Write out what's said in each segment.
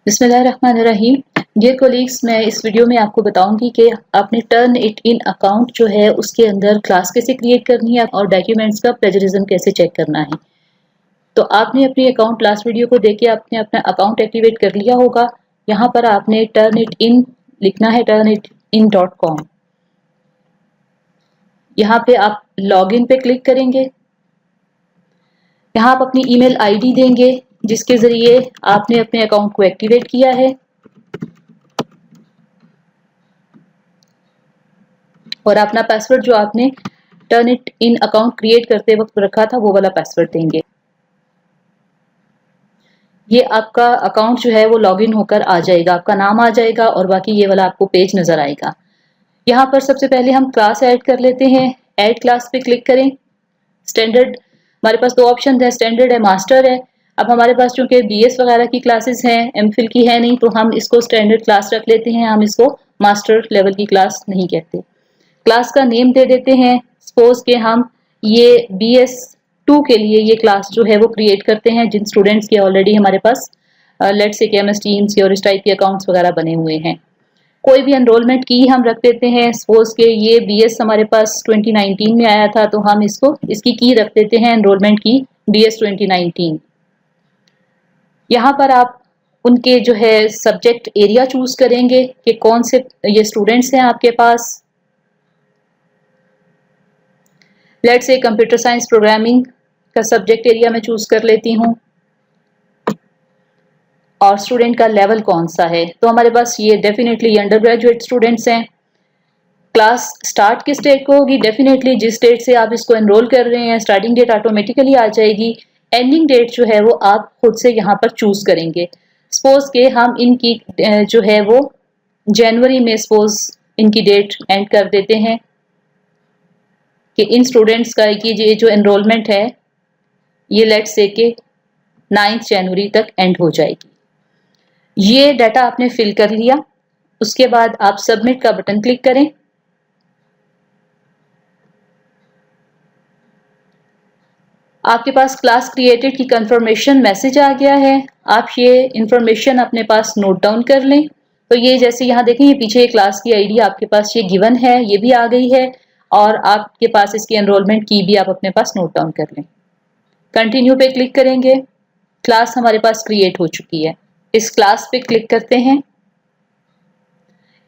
बिस्मिल्लाहिर्रहमानिर्रहीम। Dear colleagues, मैं इस वीडियो में आपको बताऊंगी कि आपने टर्न इट इन अकाउंट जो है उसके अंदर क्लास कैसे क्रिएट करनी है और डॉक्यूमेंट्स का प्लेजरिज्म कैसे चेक करना है। तो आपने अपनी अकाउंट लास्ट वीडियो को देख के आपने अपना अकाउंट एक्टिवेट कर लिया होगा। यहाँ पर आपने टर्न इट इन लिखना है, turnitin.com। यहाँ पे आप लॉगिन पे क्लिक करेंगे। यहाँ आप अपनी ईमेल आईडी देंगे जिसके जरिए आपने अपने अकाउंट को एक्टिवेट किया है, और अपना पासवर्ड जो आपने turn it in account create करते वक्त रखा था वो वाला पासवर्ड देंगे। ये आपका अकाउंट जो है वो लॉगिन होकर आ जाएगा, आपका नाम आ जाएगा और बाकी ये वाला आपको पेज नजर आएगा। यहाँ पर सबसे पहले हम क्लास ऐड कर लेते हैं। ऐड क्लास पे क्लिक करें। स्टैंडर्ड, हमारे पास दो ऑप्शन है, स्टैंडर्ड है, मास्टर है। अब हमारे पास चूंकि बीएस वगैरह की क्लासेस हैं, एमफिल की है नहीं, तो हम इसको स्टैंडर्ड क्लास रख लेते हैं। हम इसको मास्टर लेवल की क्लास नहीं कहते। क्लास का नेम दे देते हैं। सपोज के हम ये BS2 के लिए ये क्लास जो है वो क्रिएट करते हैं जिन स्टूडेंट्स के ऑलरेडी हमारे पास लेट्स से MS टीम्स और इस टाइप के अकाउंट्स वगैरह बने हुए हैं। कोई भी एनरोलमेंट की हम रख देते हैं। सपोज के ये BS हमारे पास 2019 में आया था, तो हम इसको इसकी की रख देते हैं, एनरोलमेंट की BS 2019। यहाँ पर आप उनके जो है सब्जेक्ट एरिया चूज करेंगे कि कौन से ये स्टूडेंट्स हैं आपके पास। Let's say computer science programming का सब्जेक्ट एरिया मैं चूज कर लेती हूँ, और स्टूडेंट का लेवल कौन सा है। तो हमारे पास ये डेफिनेटली अंडर ग्रेजुएट स्टूडेंट्स हैं। क्लास स्टार्ट किस डेट को होगी? डेफिनेटली जिस डेट से आप इसको एनरोल कर रहे हैं स्टार्टिंग डेट ऑटोमेटिकली आ जाएगी। एंडिंग डेट जो है वो आप खुद से यहाँ पर चूज करेंगे। सपोज के हम इनकी जो है वो जनवरी में सपोज इनकी डेट एंड कर देते हैं कि इन स्टूडेंट्स का ये जो एनरोलमेंट है ये लेट्स से के 9 जनवरी तक एंड हो जाएगी। ये डाटा आपने फिल कर लिया। उसके बाद आप सबमिट का बटन क्लिक करें। आपके पास क्लास क्रिएटेड की कंफर्मेशन मैसेज आ गया है। आप ये इंफॉर्मेशन अपने पास नोट डाउन कर लें। तो ये जैसे यहाँ देखें, ये पीछे क्लास की आईडी आपके पास ये गिवन है, ये भी आ गई है, और आपके पास इसकी एनरोलमेंट की भी आप अपने पास नोट डाउन कर लें। कंटिन्यू पे क्लिक करेंगे। क्लास हमारे पास क्रिएट हो चुकी है। इस क्लास पे क्लिक करते हैं।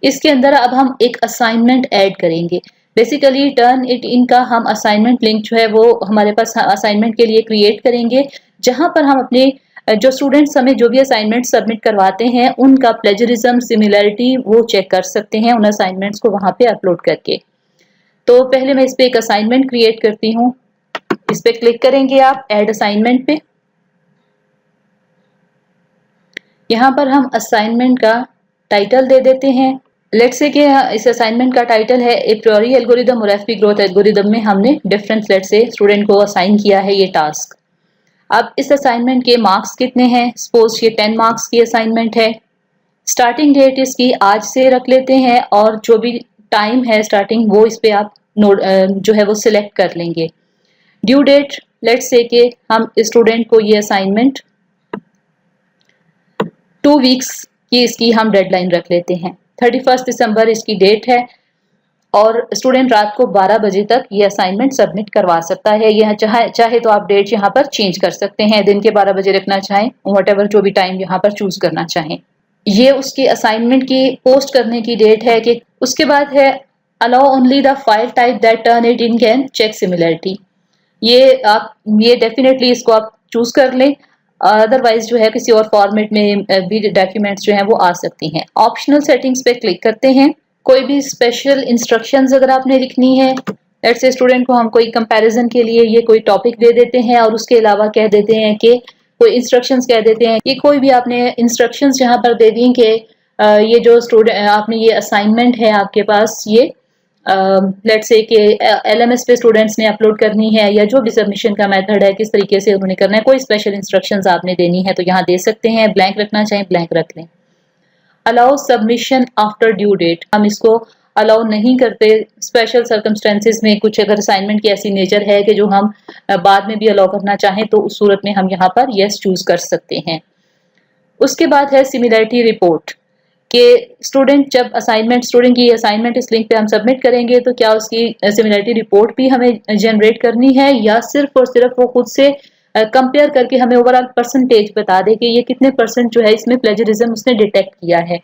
इसके अंदर अब हम एक असाइनमेंट ऐड करेंगे। बेसिकली टर्न इट इन का हम असाइनमेंट लिंक जो है वो हमारे पास असाइनमेंट के लिए क्रिएट करेंगे, जहां पर हम अपने जो स्टूडेंट्स हमें जो भी असाइनमेंट सबमिट करवाते हैं उनका प्लेजरिज्म, सिमिलरिटी वो चेक कर सकते हैं उन असाइनमेंट्स को वहां पे अपलोड करके। तो पहले मैं इस पे एक असाइनमेंट क्रिएट करती हूँ। इस पे क्लिक करेंगे आप ऐड असाइनमेंट पे। यहाँ पर हम असाइनमेंट का टाइटल दे देते हैं। लेट्स से कि इस असाइनमेंट का टाइटल है ए प्रियोरी एल्गोरिदम और FP ग्रोथ एल्गोरिदम में हमने डिफरेंस लेट्स से स्टूडेंट को असाइन किया है ये टास्क। अब इस असाइनमेंट के मार्क्स कितने हैं? सपोज ये 10 मार्क्स की असाइनमेंट है। स्टार्टिंग डेट इसकी आज से रख लेते हैं, और जो भी टाइम है स्टार्टिंग वो इस पे आप नोट जो है वो सिलेक्ट कर लेंगे। ड्यू डेट लेट्स से कि हम स्टूडेंट को ये असाइनमेंट 2 वीक्स की इसकी हम डेडलाइन रख लेते हैं। 31 दिसंबर इसकी डेट है, और स्टूडेंट रात को 12 बजे तक ये असाइनमेंट सबमिट करवा सकता है। यह चाहे तो आप डेट यहाँ पर चेंज कर सकते हैं, दिन के 12 बजे रखना चाहें, व्हाटएवर जो भी टाइम यहाँ पर चूज करना चाहें। ये उसके असाइनमेंट की पोस्ट करने की डेट है। कि उसके बाद है allow only the file type that turn it in can check similarity. ये डेफिनेटली इसको आप चूज कर लें, अदरवाइज जो है किसी और फॉर्मेट में भी डॉक्यूमेंट्स जो हैं वो आ सकती हैं। ऑप्शनल सेटिंग्स पे क्लिक करते हैं। कोई भी स्पेशल इंस्ट्रक्शंस अगर आपने लिखनी है, लेट्स से स्टूडेंट को हम कोई कंपैरिजन के लिए ये कोई टॉपिक दे देते हैं और उसके अलावा कह देते हैं कि कोई इंस्ट्रक्शंस कह देते हैं कि कोई भी आपने इंस्ट्रक्शंस जहाँ पर दे दी कि ये जो स्टूडेंट आपने ये असाइनमेंट है आपके पास ये लेट्स से कि LMS पे स्टूडेंट्स ने अपलोड करनी है, या जो भी सबमिशन का मेथड है किस तरीके से उन्होंने करना है, कोई स्पेशल इंस्ट्रक्शंस आपने देनी है तो यहाँ दे सकते हैं। ब्लैंक रखना चाहें ब्लैंक रख लें। Allow submission after due date, हम इसको अलाउ नहीं करते स्पेशल सर्कमस्टेंसेज में। कुछ अगर असाइनमेंट की ऐसी नेचर है कि जो हम बाद में भी अलाउ करना चाहें तो उस सूरत में हम यहाँ पर यस चूज कर सकते हैं। उसके बाद है सिमिलैरिटी रिपोर्ट कि स्टूडेंट की असाइनमेंट इस लिंक पे हम सबमिट करेंगे तो क्या उसकी सिमिलैरिटी रिपोर्ट भी हमें जनरेट करनी है या सिर्फ और सिर्फ वो खुद से कंपेयर करके हमें ओवरऑल परसेंटेज बता दे कि ये कितने परसेंट जो है इसमें प्लेजरिज्म उसने डिटेक्ट किया है।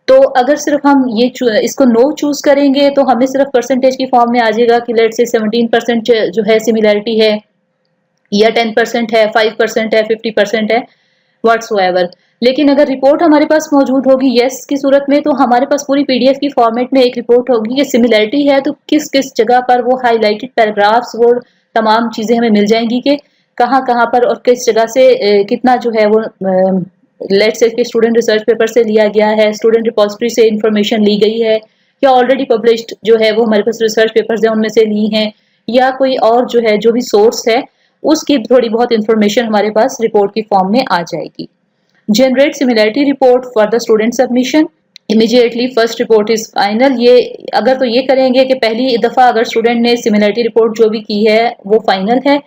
तो अगर सिर्फ हम इसको नो चूज करेंगे तो हमें सिर्फ परसेंटेज की फॉर्म में आ जाएगा कि लेट से 17% जो है सिमिलैरिटी है या 10% है, 5% है, 50% है, व्हाट्सएवर। लेकिन अगर रिपोर्ट हमारे पास मौजूद होगी यस की सूरत में, तो हमारे पास पूरी पीडीएफ की फॉर्मेट में एक रिपोर्ट होगी कि सिमिलैरिटी है तो किस किस जगह पर वो हाईलाइटेड पैराग्राफ्स, वो तमाम चीजें हमें मिल जाएंगी कि कहाँ कहाँ पर और किस जगह से कितना जो है वो लेट्स से कि स्टूडेंट रिसर्च पेपर से लिया गया है, स्टूडेंट रिपोजिटरी से इंफॉर्मेशन ली गई है, या ऑलरेडी पब्लिश्ड जो है वो हमारे पास रिसर्च पेपर्स हैं उनमें से ली हैं, या कोई और जो है जो भी सोर्स है उसकी थोड़ी बहुत इंफॉर्मेशन हमारे पास रिपोर्ट की फॉर्म में आ जाएगी। Generate similarity report for the student submission immediately first report is final. ये अगर तो ये करेंगे कि पहली दफा अगर स्टूडेंट ने सिमिलैरिटी रिपोर्ट जो भी की है वो फाइनल है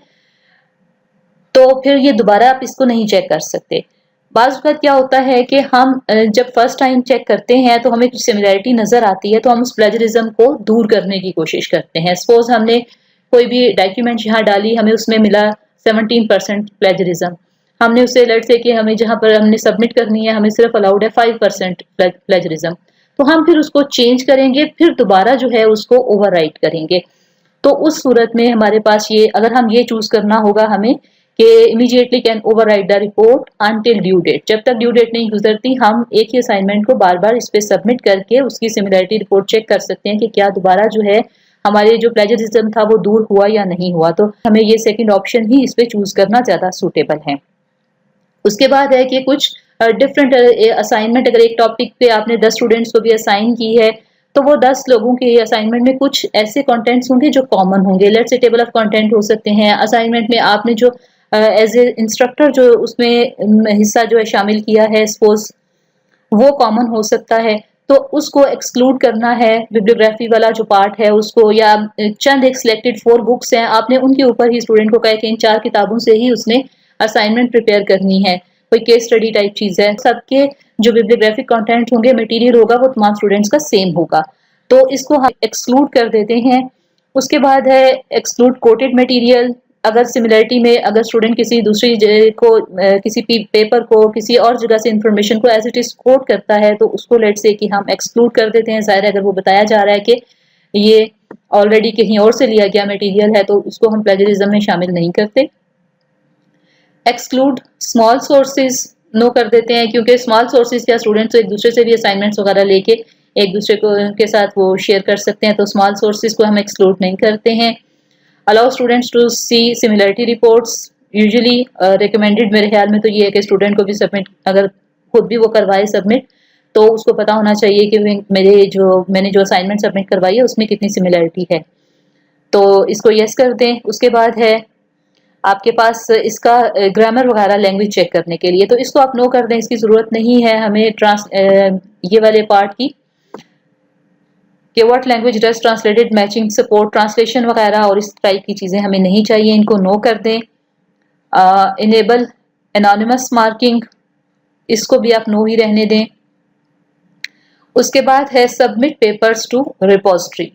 तो फिर ये दोबारा आप इसको नहीं चेक कर सकते। बाज़ वक़्त क्या होता है कि हम जब फर्स्ट टाइम चेक करते हैं तो हमें कुछ सिमिलैरिटी नजर आती है तो हम उस प्लेजरिज्म को दूर करने की कोशिश करते हैं। सपोज हमने कोई भी डॉक्यूमेंट यहाँ डाली, हमें उसमें मिला 17% प्लेजरिज्म, हमने उससे लेट से कि हमें जहाँ पर हमने सबमिट करनी है हमें सिर्फ अलाउड है 5% प्लेजरिज्म, तो हम फिर उसको चेंज करेंगे, फिर दोबारा जो है उसको ओवरराइट करेंगे। तो उस सूरत में हमारे पास ये अगर हम ये चूज करना होगा हमें कि immediately can overwrite the report until due date, जब तक ड्यू डेट नहीं गुजरती हम एक ही असाइनमेंट को बार बार इस पे सबमिट करके उसकी सिमिलैरिटी रिपोर्ट चेक कर सकते हैं कि क्या दोबारा जो है हमारे जो प्लेजरिज्म था वो दूर हुआ या नहीं हुआ। तो हमें ये सेकंड ऑप्शन ही इस पे चूज करना ज्यादा सूटेबल है। उसके बाद है कि कुछ डिफरेंट असाइनमेंट, अगर एक टॉपिक पे आपने 10 स्टूडेंट्स को भी असाइन की है तो वो 10 लोगों के असाइनमेंट में कुछ ऐसे कंटेंट्स होंगे जो कॉमन होंगे। Let's say table of content हो सकते हैं, असाइनमेंट में आपने जो एज ए इंस्ट्रक्टर जो उसमें हिस्सा जो है शामिल किया है सपोज वो कॉमन हो सकता है, तो उसको एक्सक्लूड करना है। बिब्लियोग्राफी वाला जो पार्ट है उसको, या चंद एक सिलेक्टेड 4 बुक्स हैं आपने उनके ऊपर ही स्टूडेंट को कहा कि इन 4 किताबों से ही उसने असाइनमेंट प्रिपेयर करनी है, कोई केस स्टडी टाइप चीज है। सबके जो बिब्लियोग्राफिक कंटेंट होंगे, मटेरियल होगा, वो तमाम स्टूडेंट्स का सेम होगा, तो इसको हम एक्सक्लूड कर देते हैं। उसके बाद है एक्सक्लूड कोटेड मटेरियल। अगर सिमिलरिटी में अगर स्टूडेंट किसी दूसरी जगह को किसी पेपर को किसी और जगह से इंफॉर्मेशन को एज इट इज कोट करता है तो उसको लेट से कि हम एक्सक्लूड कर देते हैं। ज़ाहिर है अगर वो बताया जा रहा है कि ये ऑलरेडी कहीं और से लिया गया मटेरियल है तो उसको हम प्लेजरिज्म में शामिल नहीं करते। एक्सक्लूड स्मॉल सोर्सेज नो कर देते हैं, क्योंकि स्मॉल सोर्सेज क्या स्टूडेंट्स एक दूसरे से भी असाइनमेंट्स वगैरह लेके एक दूसरे को के साथ वो शेयर कर सकते हैं, तो स्मॉल सोर्सेज को हम एक्सक्लूड नहीं करते हैं। Allow students to see similarity reports usually recommended, मेरे ख्याल में तो ये है कि स्टूडेंट को भी सबमिट अगर खुद भी वो करवाए सबमिट तो उसको पता होना चाहिए कि मैंने जो असाइनमेंट सबमिट करवाई है उसमें कितनी सिमिलरिटी है, तो इसको यस कर दें। उसके बाद है आपके पास इसका ग्रामर वगैरह लैंग्वेज चेक करने के लिए, तो इसको आप नो कर दें, इसकी ज़रूरत नहीं है हमें ये वाले पार्ट की कि what language does translated matching support translation वगैरह और इस टाइप की चीज़ें हमें नहीं चाहिए, इनको नो कर दें। इनेबल एनोनिमस मार्किंग, इसको भी आप नो ही रहने दें। उसके बाद है submit papers to repository,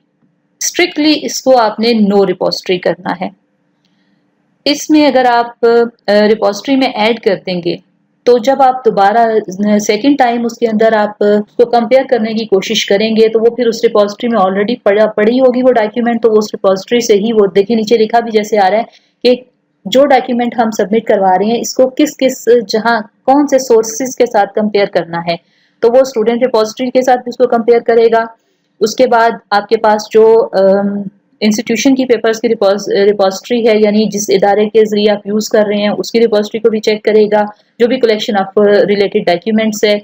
strictly इसको आपने नो रिपोजिटरी करना है। इसमें अगर आप रिपोजिटरी में ऐड कर देंगे तो जब आप दोबारा सेकंड टाइम उसके अंदर आप उसको कंपेयर करने की कोशिश करेंगे तो वो फिर उस रिपोजिटरी में ऑलरेडी पड़ी होगी वो डॉक्यूमेंट, तो उस रिपोजिटरी से ही वो देखिए नीचे लिखा भी जैसे आ रहा है कि जो डॉक्यूमेंट हम सबमिट करवा रहे हैं इसको किस किस जहाँ कौन से सोर्सेज के साथ कंपेयर करना है, तो वो स्टूडेंट रिपोजिटरी के साथ भी उसको कंपेयर करेगा। उसके बाद आपके पास जो इंस्टीट्यूशन की पेपर्स की रिपोजिटरी है, यानी जिस इदारे के जरिए आप यूज़ कर रहे हैं उसकी रिपोजिटरी को भी चेक करेगा, जो भी कलेक्शन ऑफ रिलेटेड डॉक्यूमेंट्स है।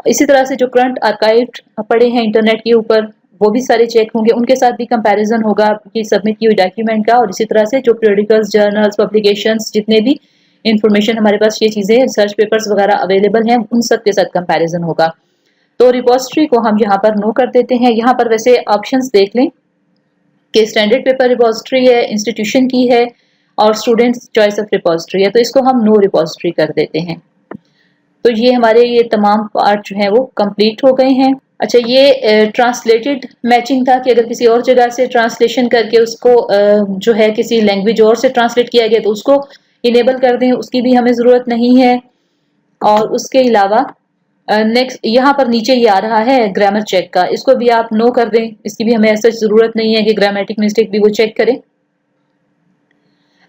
इसी तरह से जो करंट आर्काइव पड़े हैं इंटरनेट के ऊपर वो भी सारे चेक होंगे, उनके साथ भी कंपैरिजन होगा कि सबमिट की हुई डॉक्यूमेंट का, और इसी तरह से जो पीरियडिकल्स, जर्नल्स, पब्लिकेशंस, जितने भी इंफॉर्मेशन हमारे पास ये चीज़ें रिसर्च पेपर्स वगैरह अवेलेबल हैं उन सब के साथ कंपैरिजन होगा। तो रिपोजिटरी को हम यहाँ पर नो कर देते हैं। यहाँ पर वैसे ऑप्शंस देख लें कि स्टैंडर्ड पेपर रिपोजिटरी है, इंस्टीट्यूशन की है और स्टूडेंट्स चॉइस ऑफ रिपोजिटरी है, तो इसको हम नो रिपोजिटरी कर देते हैं। तो ये हमारे ये तमाम पार्ट जो हैं वो कंप्लीट हो गए हैं। अच्छा, ये ट्रांसलेटेड मैचिंग था कि अगर किसी और जगह से ट्रांसलेशन करके उसको जो है किसी लैंग्वेज और से ट्रांसलेट किया गया तो उसको इनेबल कर दें, उसकी भी हमें ज़रूरत नहीं है। और उसके अलावा नेक्स्ट यहाँ पर नीचे ये आ रहा है ग्रामर चेक का, इसको भी आप नो कर दें, इसकी भी हमें ऐसा ज़रूरत नहीं है कि ग्रामेटिक मिस्टेक भी वो चेक करें।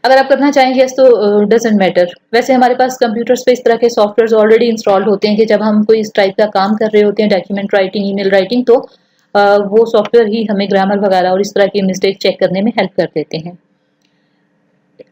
अगर आप करना चाहें यस तो डजेंट मैटर। वैसे हमारे पास कंप्यूटर्स पे इस तरह के सॉफ्टवेयर ऑलरेडी इंस्टॉल्ड होते हैं कि जब हम कोई इस टाइप का काम कर रहे होते हैं, डॉक्यूमेंट राइटिंग, ईमेल राइटिंग, तो वो सॉफ्टवेयर ही हमें ग्रामर वगैरह और इस तरह की मिस्टेक चेक करने में हेल्प कर देते हैं।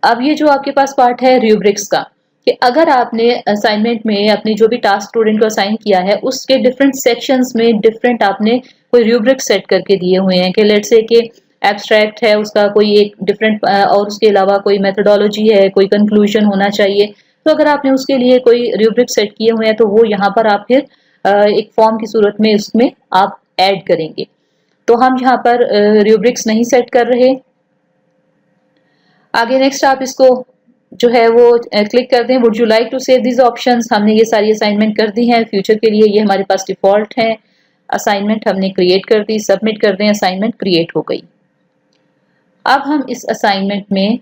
अब ये जो आपके पास पार्ट है रूब्रिक्स का, कि अगर आपने असाइनमेंट में अपनी जो भी टास्क स्टूडेंट को असाइन किया है उसके डिफरेंट सेक्शंस में डिफरेंट आपने कोई रूब्रिक्स सेट करके दिए हुए हैं कि लेट्स से कि एब्स्ट्रैक्ट है उसका कोई एक डिफरेंट और उसके अलावा कोई मेथोडोलॉजी है, कोई कंक्लूजन होना चाहिए, तो अगर आपने उसके लिए कोई रूब्रिक सेट किए हुए हैं तो वो यहाँ पर आप फिर एक फॉर्म की सूरत में उसमें आप ऐड करेंगे। तो हम यहाँ पर रूब्रिक्स नहीं सेट कर रहे। आगे नेक्स्ट आप इसको जो है वो क्लिक कर दें, would you like to save this options. हमने ये सारी असाइनमेंट कर दी हैं, फ्यूचर के लिए ये हमारे पास डिफॉल्ट है। असाइनमेंट हमने क्रिएट कर दी, सबमिट कर दें, असाइनमेंट क्रिएट हो गई। अब हम इस असाइनमेंट में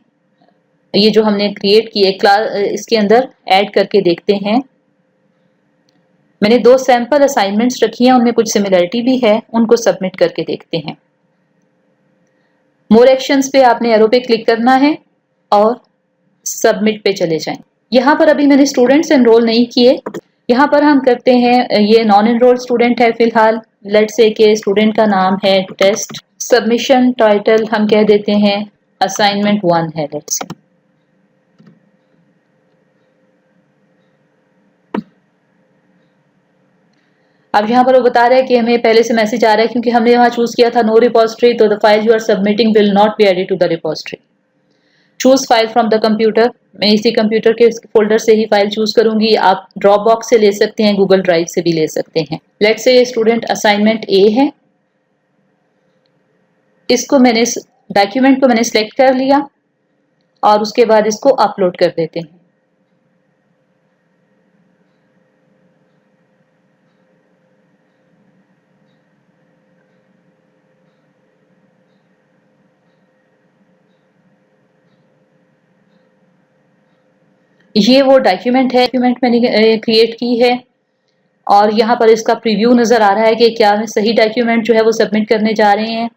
ये जो हमने क्रिएट की है क्लास, इसके अंदर ऐड करके देखते हैं। मैंने 2 सैंपल असाइनमेंट्स रखी हैं, उनमें कुछ सिमिलरिटी भी है, उनको सबमिट करके देखते हैं। मोर एक्शंस पे आपने एरो पे क्लिक करना है और सबमिट पे चले जाएं। यहाँ पर अभी मैंने स्टूडेंट्स एनरोल नहीं किए, यहाँ पर हम करते हैं, ये नॉन एनरोल्ड स्टूडेंट है फिलहाल। लेट्स से के स्टूडेंट का नाम है टेस्ट, सबमिशन टाइटल हम कह देते हैं असाइनमेंट 1 है लेट्स से। अब यहाँ पर वो बता रहा है कि हमें पहले से मैसेज आ रहा है क्योंकि हमने यहाँ चूज किया था नो रिपोजिटरी, तो the file you are submitting will not be added to the repository. Choose file from the computer, मैं इसी कंप्यूटर के फोल्डर से ही फाइल चूज करूंगी। आप ड्रॉप बॉक्स से ले सकते हैं, गूगल ड्राइव से भी ले सकते हैं। लेट्स से ये स्टूडेंट असाइनमेंट ए है, इसको मैंने डॉक्यूमेंट को मैंने सिलेक्ट कर लिया और उसके बाद इसको अपलोड कर देते हैं। ये वो डॉक्यूमेंट है, डॉक्यूमेंट मैंने क्रिएट की है और यहाँ पर इसका प्रीव्यू नजर आ रहा है कि क्या सही डॉक्यूमेंट जो है वो सबमिट करने जा रहे हैं।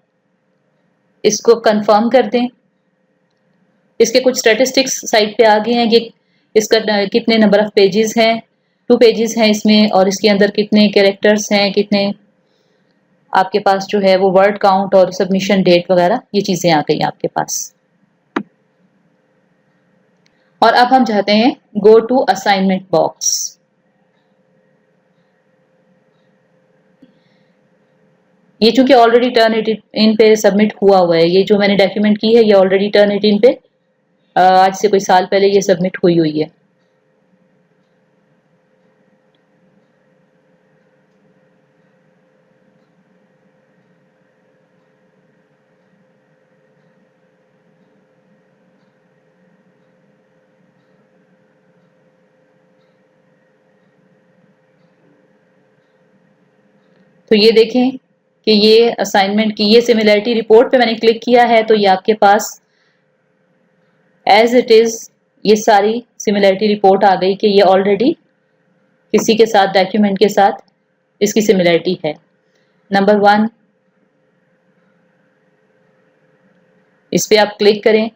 इसको कंफर्म कर दें। इसके कुछ स्टैटिस्टिक्स साइट पे आ गए हैं कि इसका कितने नंबर ऑफ पेजेस हैं, 2 पेजेस हैं इसमें, और इसके अंदर कितने कैरेक्टर्स हैं, कितने आपके पास जो है वो वर्ड काउंट और सबमिशन डेट वगैरह ये चीजें आ गई आपके पास। और अब हम चाहते हैं गो टू असाइनमेंट बॉक्स। ये चूंकि ऑलरेडी टर्न इट इन पे सबमिट हुआ हुआ है, ये जो मैंने डॉक्यूमेंट की है ये ऑलरेडी टर्न इट इन पे आज से कोई साल पहले ये सबमिट हुई हुई है। तो ये देखें कि ये असाइनमेंट की ये सिमिलरिटी रिपोर्ट पे मैंने क्लिक किया है तो ये आपके पास एज इट इज ये सारी सिमिलरिटी रिपोर्ट आ गई कि ये ऑलरेडी किसी के साथ डॉक्यूमेंट के साथ इसकी सिमिलरिटी है। नंबर 1 इस पे आप क्लिक करें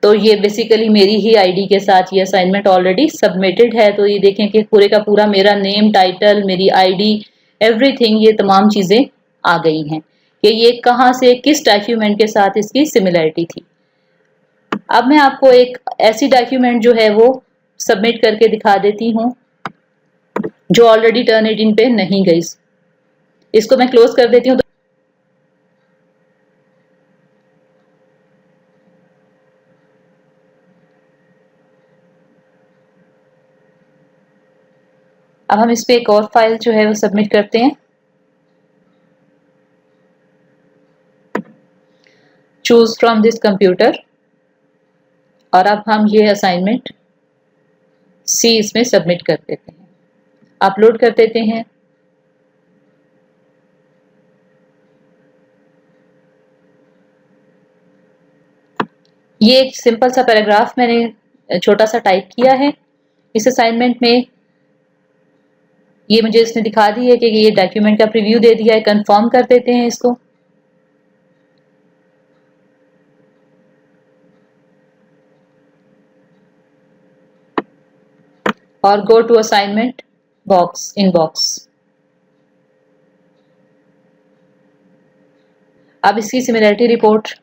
तो ये बेसिकली मेरी ही आईडी के साथ ये असाइनमेंट ऑलरेडी सबमिटेड है। तो ये देखें कि पूरे का पूरा मेरा नेम, टाइटल, मेरी आईडी, एवरीथिंग, ये तमाम चीजें आ गई हैं कि ये कहाँ से किस डॉक्यूमेंट के साथ इसकी सिमिलरिटी थी। अब मैं आपको एक ऐसी डॉक्यूमेंट जो है वो सबमिट करके दिखा देती हूँ जो ऑलरेडी टर्निटिन पे नहीं गई। इसको मैं क्लोज कर देती हूँ। अब हम इस पे एक और फाइल जो है वो सबमिट करते हैं। चूज फ्रॉम दिस कंप्यूटर, और अब हम ये असाइनमेंट सी इसमें सबमिट कर देते हैं। अपलोड कर देते हैं। ये एक सिंपल सा पैराग्राफ मैंने छोटा सा टाइप किया है इस असाइनमेंट में। ये मुझे इसने दिखा दी है कि ये डॉक्यूमेंट का प्रीव्यू दे दिया है। कंफर्म कर देते हैं इसको। और go to assignment box inbox. अब इसकी सिमिलरिटी रिपोर्ट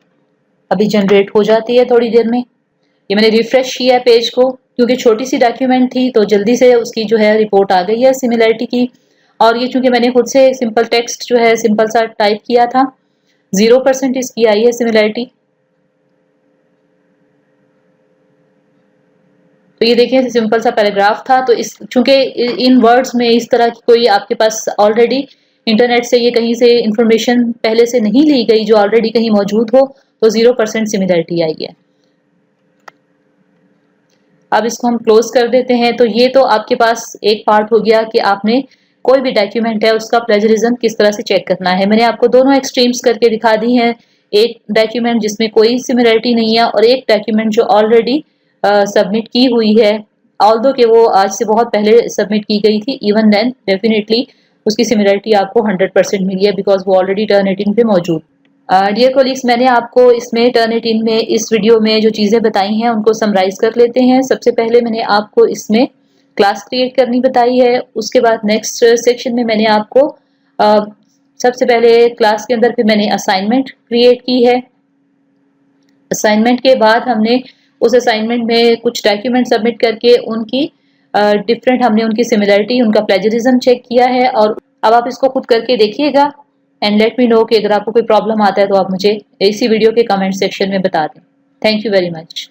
अभी जनरेट हो जाती है थोड़ी देर में। ये मैंने रिफ्रेश किया पेज को क्योंकि छोटी सी डॉक्यूमेंट थी तो जल्दी से उसकी जो है रिपोर्ट आ गई है सिमिलरिटी की। और ये चूंकि मैंने खुद से सिंपल टेक्स्ट जो है सिंपल सा टाइप किया था, 0% इसकी आई है सिमिलरिटी। तो ये देखिए सिंपल सा पैराग्राफ था। तो इस चूंकि इन वर्ड्स में इस तरह की कोई आपके पास ऑलरेडी इंटरनेट से ये कहीं से इंफॉर्मेशन पहले से नहीं ली गई जो ऑलरेडी कहीं मौजूद हो, तो 0% सिमिलरिटी आई है। अब इसको हम क्लोज कर देते हैं। तो ये तो आपके पास एक पार्ट हो गया कि आपने कोई भी डॉक्यूमेंट है उसका प्लेजरिज्म किस तरह से चेक करना है। मैंने आपको दोनों एक्सट्रीम्स करके दिखा दी हैं, एक डॉक्यूमेंट जिसमें कोई सिमिलरिटी नहीं है और एक डॉक्यूमेंट जो ऑलरेडी सबमिट की हुई है, ऑल्दो कि वो आज से बहुत पहले सबमिट की गई थी, इवन देन डेफिनेटली उसकी सिमिलरिटी आपको 100% मिली है बिकॉज वो ऑलरेडी टर्निटिन पे मौजूद। डियर कोलिग्स, मैंने आपको इसमें टर्निटिन में इस वीडियो में जो चीज़ें बताई हैं उनको समराइज कर लेते हैं। सबसे पहले मैंने आपको इसमें क्लास क्रिएट करनी बताई है। उसके बाद नेक्स्ट सेक्शन में मैंने आपको सबसे पहले क्लास के अंदर फिर मैंने असाइनमेंट क्रिएट की है। असाइनमेंट के बाद हमने उस असाइनमेंट में कुछ डॉक्यूमेंट सबमिट करके उनकी डिफरेंट हमने उनकी सिमिलरिटी, उनका प्लेजरिज्म चेक किया है। और अब आप इसको खुद करके देखिएगा एंड लेट मी नो कि अगर आपको कोई प्रॉब्लम आता है तो आप मुझे इसी वीडियो के कमेंट सेक्शन में बता दें। Thank you very much.